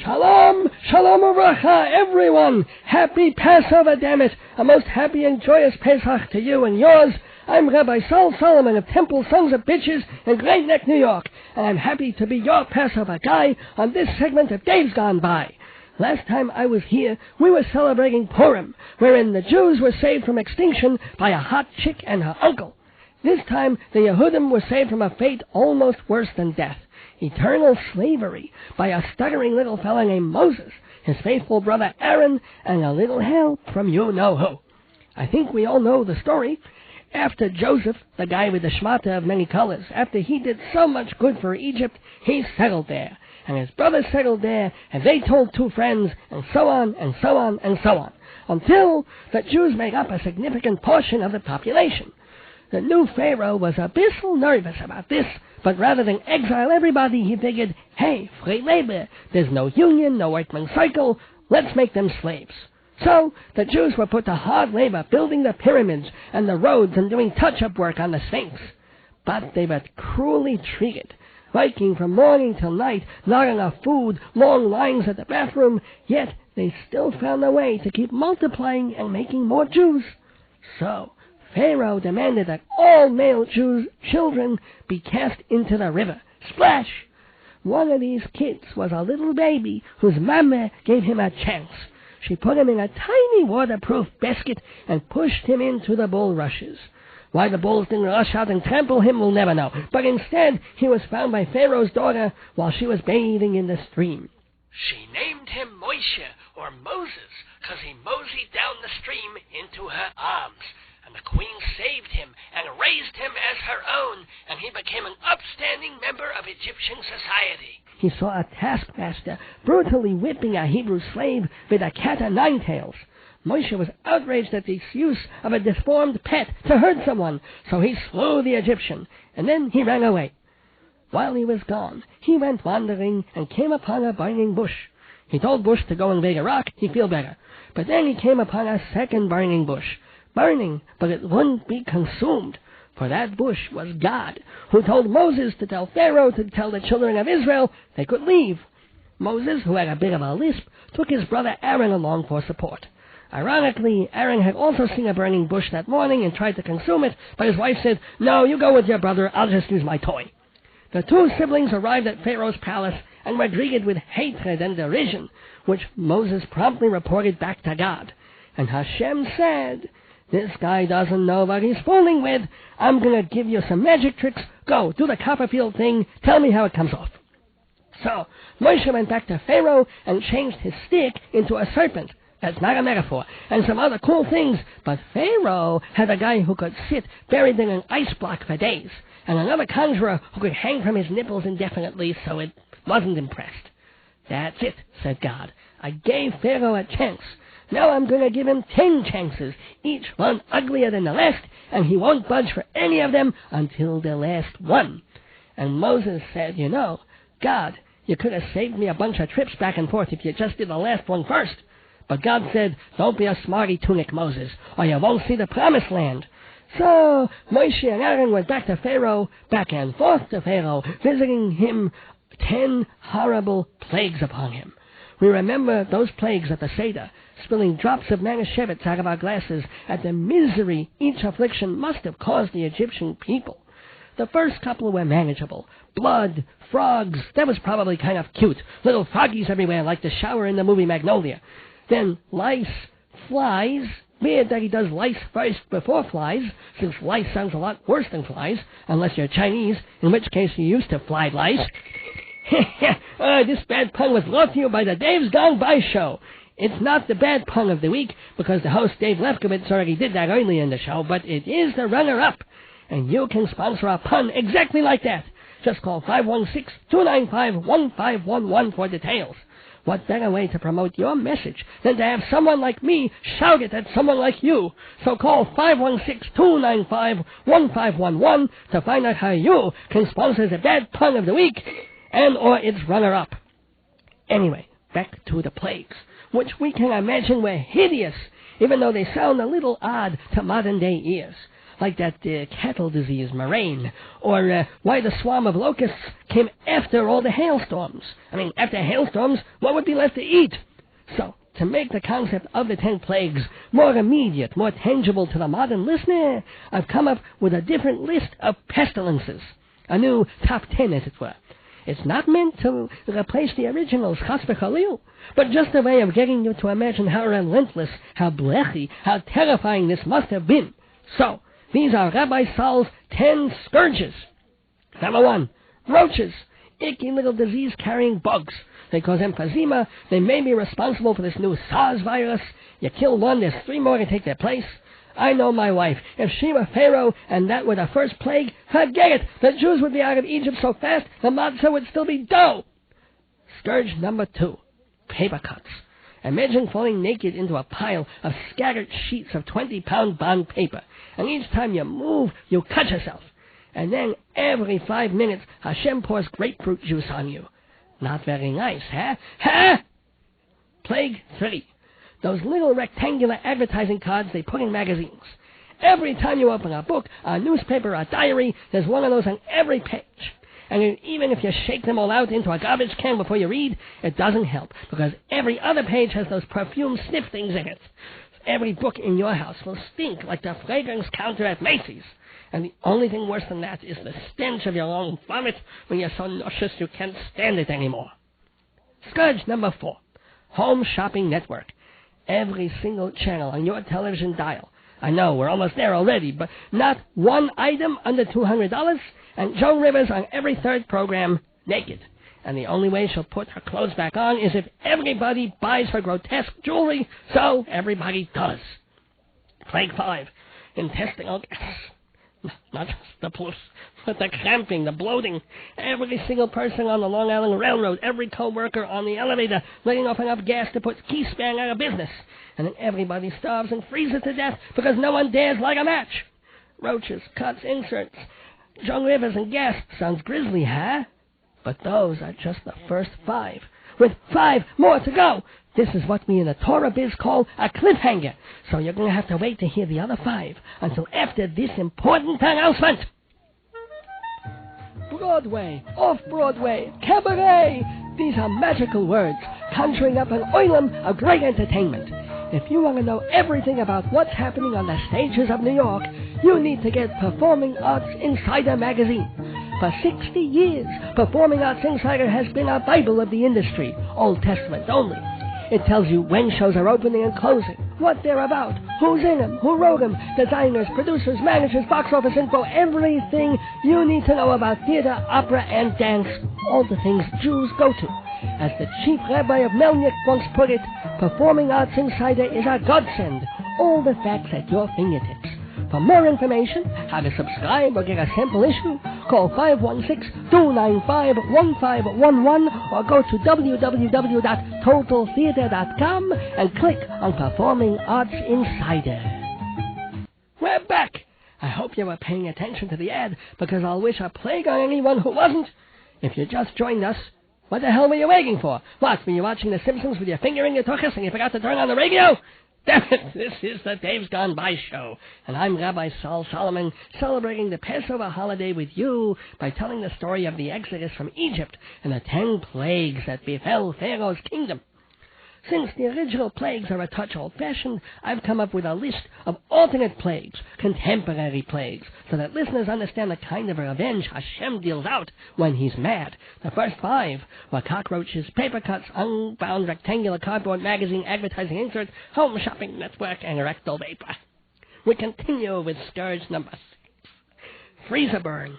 Shalom, Shalom oovrachah, everyone. Happy Passover, dammit. A most happy and joyous Pesach to you and yours. I'm Rabbi Solomon of Temple Sons of Bitches in Great Neck, New York, and I'm happy to be your Passover guy on this segment of Days Gone By. Last time I was here, we were celebrating Purim, wherein the Jews were saved from extinction by a hot chick and her uncle. This time, the Yehudim were saved from a fate almost worse than death. Eternal slavery by a stuttering little fella named Moses, his faithful brother Aaron, and a little help from you-know-who. I think we all know the story. After Joseph, the guy with the shmata of many colors, after he did so much good for Egypt, he settled there. And his brothers settled there, and they told two friends, and so on, and so on, and so on, until the Jews made up a significant portion of the population. The new Pharaoh was a bissel nervous about this, but rather than exile everybody, he figured, hey, free labor, there's no union, no workman's cycle, let's make them slaves. So, the Jews were put to hard labor building the pyramids and the roads and doing touch-up work on the Sphinx. But they were cruelly treated, working from morning till night, not enough food, long lines at the bathroom, yet they still found a way to keep multiplying and making more Jews. So, Pharaoh demanded that all male Jews' children be cast into the river. Splash! One of these kids was a little baby whose mama gave him a chance. She put him in a tiny waterproof basket and pushed him into the bulrushes. Why the bulls didn't rush out and trample him, we'll never know. But instead, he was found by Pharaoh's daughter while she was bathing in the stream. She named him Moshe, or Moses, 'cause he moseyed down the stream into her arms. And the queen saved him and raised him as her own, and he became an upstanding member of Egyptian society. He saw a taskmaster brutally whipping a Hebrew slave with a cat o' nine tails. Moshe was outraged at this use of a deformed pet to hurt someone, so he slew the Egyptian, and then he ran away. While he was gone, he went wandering and came upon a burning bush. He told bush to go and dig a rock, he'd feel better. But then he came upon a second burning bush. Burning, but it wouldn't be consumed, for that bush was God, who told Moses to tell Pharaoh to tell the children of Israel they could leave. Moses, who had a bit of a lisp, took his brother Aaron along for support. Ironically, Aaron had also seen a burning bush that morning and tried to consume it, but his wife said, "No, you go with your brother, I'll just use my toy." The two siblings arrived at Pharaoh's palace and were greeted with hatred and derision, which Moses promptly reported back to God. And Hashem said, "This guy doesn't know what he's fooling with. I'm going to give you some magic tricks. Go, do the Copperfield thing. Tell me how it comes off." So, Moshe went back to Pharaoh and changed his stick into a serpent. That's not a metaphor. And some other cool things. But Pharaoh had a guy who could sit buried in an ice block for days, and another conjurer who could hang from his nipples indefinitely, so it wasn't impressed. "That's it," said God. "I gave Pharaoh a chance. Now I'm going to give him 10 chances, each one uglier than the last, and he won't budge for any of them until the last one." And Moses said, "God, you could have saved me a bunch of trips back and forth if you just did the last one first." But God said, "Don't be a smarty tunic, Moses, or you won't see the promised land." So Moshe and Aaron went back to Pharaoh, back and forth to Pharaoh, visiting him 10 horrible plagues upon him. We remember those plagues at the Seder, spilling drops of Manischewitz out of our glasses at the misery each affliction must have caused the Egyptian people. The first couple were manageable. Blood, frogs, that was probably kind of cute. Little froggies everywhere like the shower in the movie Magnolia. Then lice, flies. Weird that he does lice first before flies, since lice sounds a lot worse than flies, unless you're Chinese, in which case you used to fly lice. This bad pun was brought to you by the Dave's Gone By show. It's not the bad pun of the week, because the host Dave Lefkowitz already did that early in the show, but it is the runner-up, and you can sponsor a pun exactly like that. Just call 516-295-1511 for details. What better way to promote your message than to have someone like me shout it at someone like you? So call 516-295-1511 to find out how you can sponsor the bad pun of the week and or its runner-up. Anyway, back to the plagues, which we can imagine were hideous, even though they sound a little odd to modern-day ears. like that cattle disease, wherein, or why the swarm of locusts came after all the hailstorms. I mean, after hailstorms, what would be left to eat? So, to make the concept of the 10 plagues more immediate, more tangible to the modern listener, I've come up with a different list of pestilences. A new top 10, as it were. It's not meant to replace the originals, chas v'chalil, but just a way of getting you to imagine how relentless, how blechy, how terrifying this must have been. So, these are Rabbi Sal's 10 scourges. Number 1, roaches, icky little disease-carrying bugs. They cause emphysema. They may be responsible for this new SARS virus. You kill one, there's 3 more to take their place. I know my wife. If she were Pharaoh and that were the first plague, forget it. The Jews would be out of Egypt so fast, the matzah would still be dough. Scourge number 2, paper cuts. Imagine falling naked into a pile of scattered sheets of 20-pound bond paper, and each time you move, you cut yourself. And then every 5 minutes, Hashem pours grapefruit juice on you. Not very nice, huh? Huh? Plague 3. Those little rectangular advertising cards they put in magazines. Every time you open a book, a newspaper, a diary, there's one of those on every page. And even if you shake them all out into a garbage can before you read, it doesn't help, because every other page has those perfume sniff things in it. Every book in your house will stink like the fragrance counter at Macy's. And the only thing worse than that is the stench of your own vomit when you're so nauseous you can't stand it anymore. Scourge number 4, Home Shopping Network. Every single channel on your television dial. I know, we're almost there already, but not one item under $200, and Joan Rivers on every 3rd program naked. And the only way she'll put her clothes back on is if everybody buys her grotesque jewelry, so everybody does. Plague 5, intestinal gas. Not just the plus, but the cramping, the bloating. Every single person on the Long Island Railroad, every co-worker on the elevator, letting off enough gas to put Key-Span out of business. And then everybody starves and freezes to death because no one dares light a match. Roaches, cuts, inserts, Joan Rivers and gas. Sounds grisly, huh? But those are just the first 5. With 5 more to go. This is what we in the Torah biz call a cliffhanger. So you're going to have to wait to hear the other 5 until after this important announcement. Broadway, off-Broadway, cabaret. These are magical words, conjuring up an oilam of great entertainment. If you want to know everything about what's happening on the stages of New York, you need to get Performing Arts Insider magazine. For 60 years, Performing Arts Insider has been a Bible of the industry, Old Testament only. It tells you when shows are opening and closing, what they're about, who's in them, who wrote them, designers, producers, managers, box office info, everything you need to know about theater, opera, and dance, all the things Jews go to. As the chief rabbi of Melnik once put it, Performing Arts Insider is a godsend, all the facts at your fingertips. For more information, how to subscribe or get a sample issue, call 516-295-1511 or go to www.totaltheater.com and click on Performing Arts Insider. We're back! I hope you were paying attention to the ad, because I'll wish a plague on anyone who wasn't. If you just joined us, what the hell were you waiting for? What, were you watching The Simpsons with your finger in your tuchus and you forgot to turn on the radio? Damn it, this is the Dave's Gone By show, and I'm Rabbi Saul Solomon, celebrating the Passover holiday with you by telling the story of the Exodus from Egypt and the 10 plagues that befell Pharaoh's kingdom. Since the original plagues are a touch old-fashioned, I've come up with a list of alternate plagues, contemporary plagues, so that listeners understand the kind of revenge Hashem deals out when he's mad. The first 5 were cockroaches, paper cuts, unbound rectangular cardboard magazine advertising insert, home shopping network, and rectal vapor. We continue with scourge number 6. Freezer burn.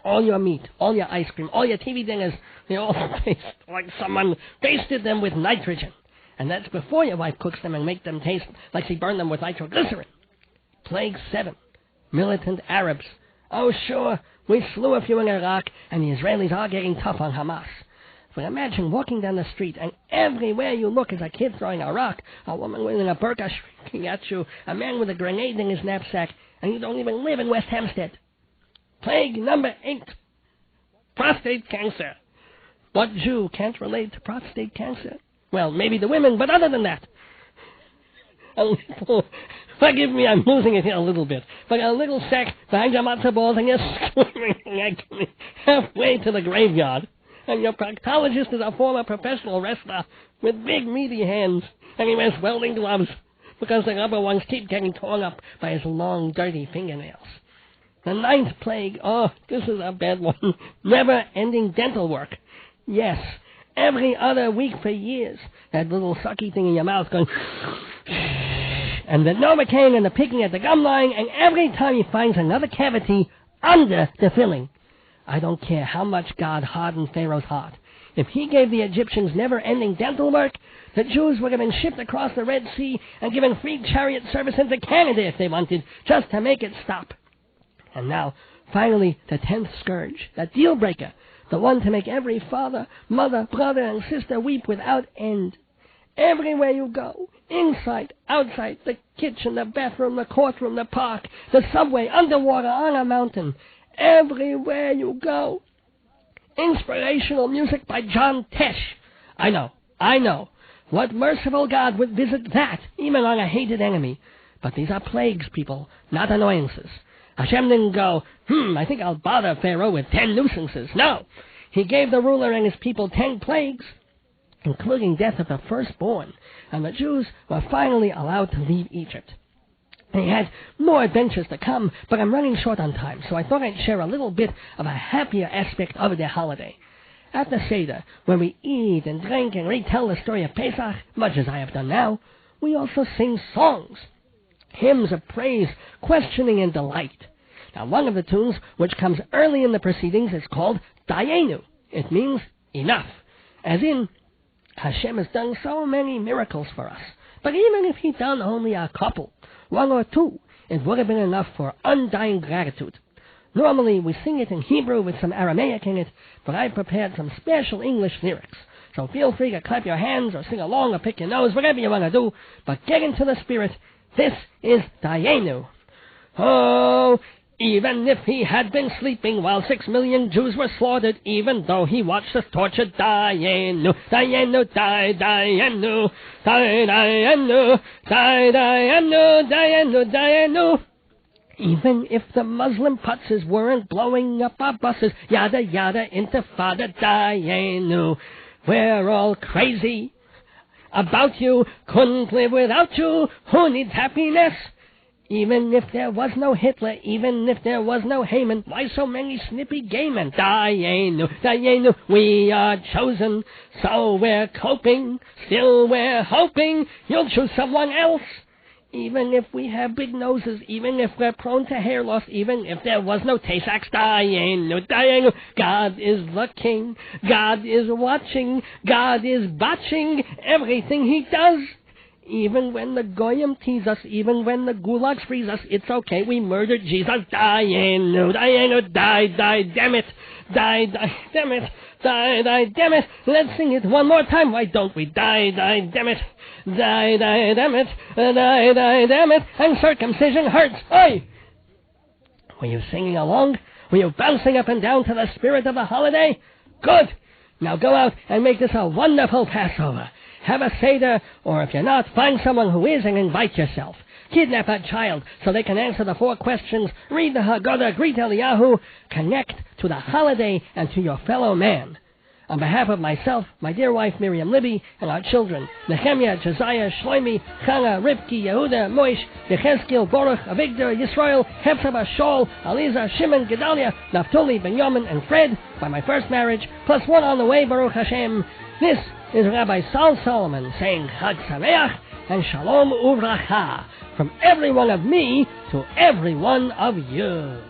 All your meat, all your ice cream, all your TV dinners, they all taste like someone basted them with nitrogen. And that's before your wife cooks them and make them taste like she burned them with nitroglycerin. Plague 7. Militant Arabs. Oh, sure, we slew a few in Iraq, and the Israelis are getting tough on Hamas. But imagine walking down the street, and everywhere you look is a kid throwing a rock, a woman wearing a burqa shrieking at you, a man with a grenade in his knapsack, and you don't even live in West Hampstead. Plague number 8. Prostate cancer. What Jew can't relate to prostate cancer? Well, maybe the women, but other than that, a little Forgive me, I'm losing it here a little bit. But a little sack behind your matzo balls and you're swimming halfway to the graveyard. And your proctologist is a former professional wrestler with big meaty hands. And he wears welding gloves because the rubber ones keep getting torn up by his long, dirty fingernails. The 9th plague, oh, this is a bad one. Never-ending dental work. Yes, every other week for years. That little sucky thing in your mouth going... and the Novocaine and the picking at the gum line, and every time he finds another cavity under the filling. I don't care how much God hardened Pharaoh's heart. If he gave the Egyptians never-ending dental work, the Jews would have been shipped across the Red Sea and given free chariot service into Canada if they wanted, just to make it stop. And now, finally, the 10th scourge, the deal-breaker, the one to make every father, mother, brother, and sister weep without end. Everywhere you go, inside, outside, the kitchen, the bathroom, the courtroom, the park, the subway, underwater, on a mountain, everywhere you go. Inspirational music by John Tesh. I know. What merciful God would visit that, even on a hated enemy? But these are plagues, people, not annoyances. Hashem didn't go, I think I'll bother Pharaoh with 10 nuisances. No, he gave the ruler and his people 10 plagues, including death of the firstborn, and the Jews were finally allowed to leave Egypt. He had more adventures to come, but I'm running short on time, so I thought I'd share a little bit of a happier aspect of the holiday. At the Seder, when we eat and drink and retell the story of Pesach, much as I have done now, we also sing songs. Hymns of praise, questioning, and delight. Now, one of the tunes, which comes early in the proceedings, is called Dayenu. It means enough, as in, Hashem has done so many miracles for us. But even if He'd done only a couple, 1 or 2, it would have been enough for undying gratitude. Normally, we sing it in Hebrew with some Aramaic in it, but I've prepared some special English lyrics. So feel free to clap your hands or sing along or pick your nose, whatever you want to do, but get into the spirit. This is Dayenu. Oh, even if he had been sleeping while 6 million Jews were slaughtered, even though he watched us tortured, Dayenu, Dayenu, Dayenu, Dayenu, Dayenu, Dayenu, Dayenu. Even if the Muslim putzes weren't blowing up our buses, yada yada, intifada, Dayenu. We're all crazy about you, couldn't live without you, who needs happiness? Even if there was no Hitler, even if there was no Haman, why so many snippy gay men? Dayenu, Dayenu, we are chosen, so we're coping, still we're hoping you'll choose someone else. Even if we have big noses, even if we're prone to hair loss, even if there was no Pesach, Dayenu, Dayenu. God is the king, God is watching, God is botching everything He does. Even when the Goyim tease us, even when the gulags freeze us, it's okay, we murdered Jesus. Dayenu, Dayenu, dammit, dammit, dammit. Let's sing it one more time, why don't we? Dammit, dammit, dammit. And circumcision hurts. Oi! Were you singing along? Were you bouncing up and down to the spirit of the holiday? Good! Now go out and make this a wonderful Passover. Have a Seder, or if you're not, find someone who is and invite yourself. Kidnap a child so they can answer the 4 questions, read the Haggadah, greet Eliyahu, connect to the holiday and to your fellow man. On behalf of myself, my dear wife Miriam Libby, and our children, Nehemiah, Josiah, Shlomi, Chana, Rivki, Yehuda, Moish, Yechezkel, Baruch, Avigdor, Yisrael, Hephzibah, Shaul, Aliza, Shimon, Gedalia, Naphtali, Benjamin, and Fred, by my first marriage, plus 1 on the way, Baruch Hashem. This is Rabbi Sal Solomon saying Chag Sameach and Shalom oovrachah from every one of me to every one of you.